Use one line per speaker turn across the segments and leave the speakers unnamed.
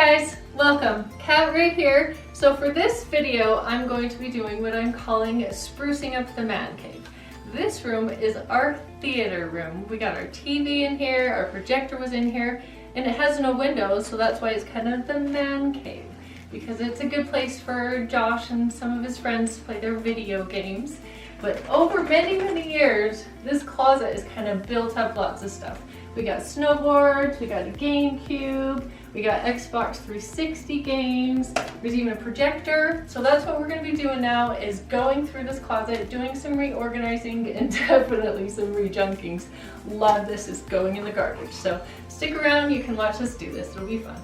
guys, welcome. Kat right here. So for this video, I'm going to be doing what I'm calling sprucing up the man cave. This room is our theater room. We got our TV in here, our projector was in here, and it has no windows, so that's why it's kind of the man cave, because it's a good place for Josh and some of his friends to play their video games. But over many years, this closet is kind of built up lots of stuff. We got snowboards, we got a GameCube, we got Xbox 360 games, there's even a projector. So that's what we're going to be doing now, is going through this closet, doing some reorganizing and definitely some rejunkings. A lot of this is going in the garbage. So stick around, you can watch us do this, it'll be fun.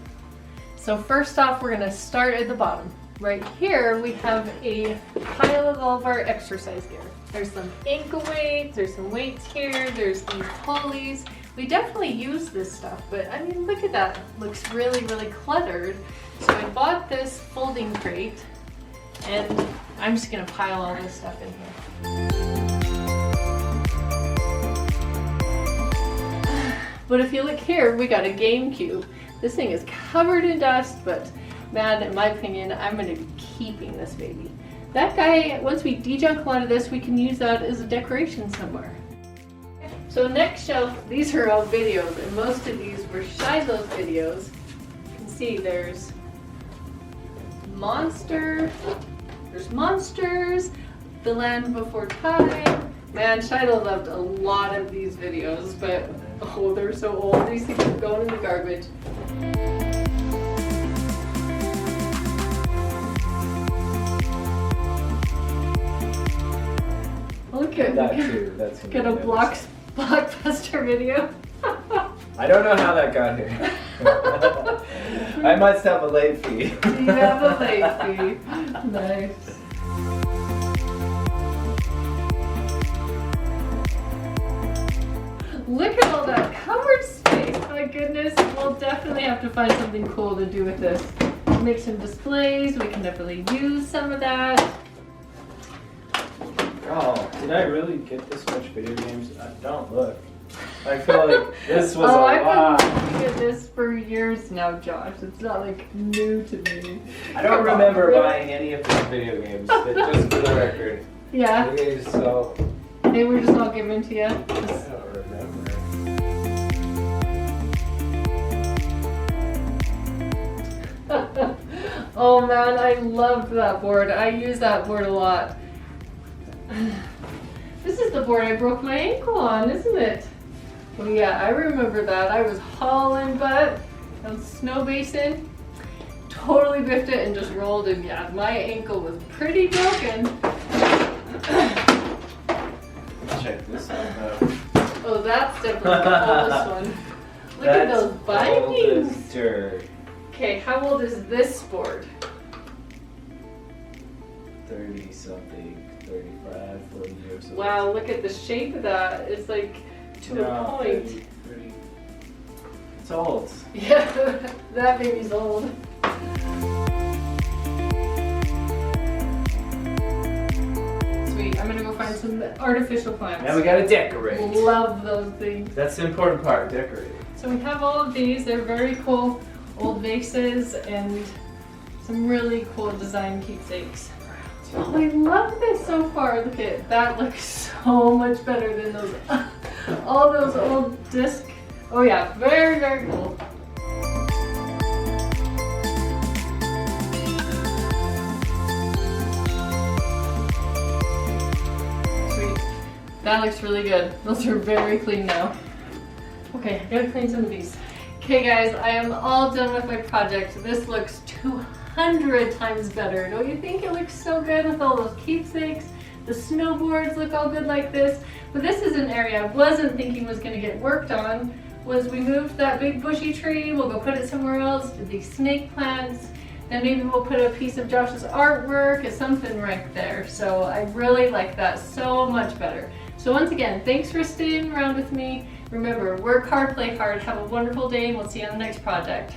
So first off, we're going to start at the bottom. Right here we have a pile of all of our exercise gear. There's some ankle weights, there's some weights here, there's these pulleys. We definitely use this stuff, but I mean, look at that. It looks really cluttered. So I bought this folding crate and I'm just gonna pile all this stuff in here. But if you look here, we got a GameCube. This thing is covered in dust, but man, in my opinion, I'm gonna be keeping this baby. That guy, once we de-junk a lot of this, we can use that as a decoration somewhere. So next shelf, these are all videos, and most of these were Shiloh's videos. You can see there's Monsters, The Land Before Time. Man, Shiloh loved a lot of these videos, but oh, they're so old. These things are going in the garbage. Look at
that too. That's
got a Blockbuster video.
I don't know how that got here. I must have a late fee.
You have a late fee. Nice. Look at all that covered space. My goodness, we'll definitely have to find something cool to do with this. Make some displays. We can definitely use some of that.
Oh, did I really get this much video games? Don't look. I feel like this was
I've been looking at this for years now, Josh. It's not like new to me.
I don't remember buying any of these video games, but just for the record.
Yeah.
Okay, so
They were just all given to you.
I don't remember.
Oh man, I loved that board. I use that board a lot. This is the board I broke my ankle on, isn't it? Oh yeah, I remember that. I was hauling butt on snow basin, totally biffed it and just rolled, and yeah, my ankle was pretty broken.
Check this out.
Oh, that's definitely the oldest one. Look at those bindings. Okay, how old is this board?
30 something. 35, 40 years old.
Wow, look at the shape of that. It's like to a point.
30. It's old.
Yeah, that baby's old. Sweet, I'm gonna go find some artificial plants.
Now we gotta decorate.
Love those things.
That's the important part, decorating.
So we have all of these. They're very cool old vases and some really cool design keepsakes. Oh, I love this so far. Look at that. Looks so much better than those all those old disc. Oh yeah, very cool. Sweet. That looks really good. Those are very clean now. Okay, I gotta clean some of these. Okay guys, I am all done with my project. This looks 200 times better. Don't you think it looks so good with all those keepsakes? The snowboards look all good like this. But this is an area I wasn't thinking was gonna get worked on. Was we moved that big bushy tree, we'll go put it somewhere else, did these snake plants, then maybe we'll put a piece of Josh's artwork or something right there. So I really like that so much better. So once again, thanks for staying around with me. Remember, work hard, play hard, have a wonderful day, and we'll see you on the next project.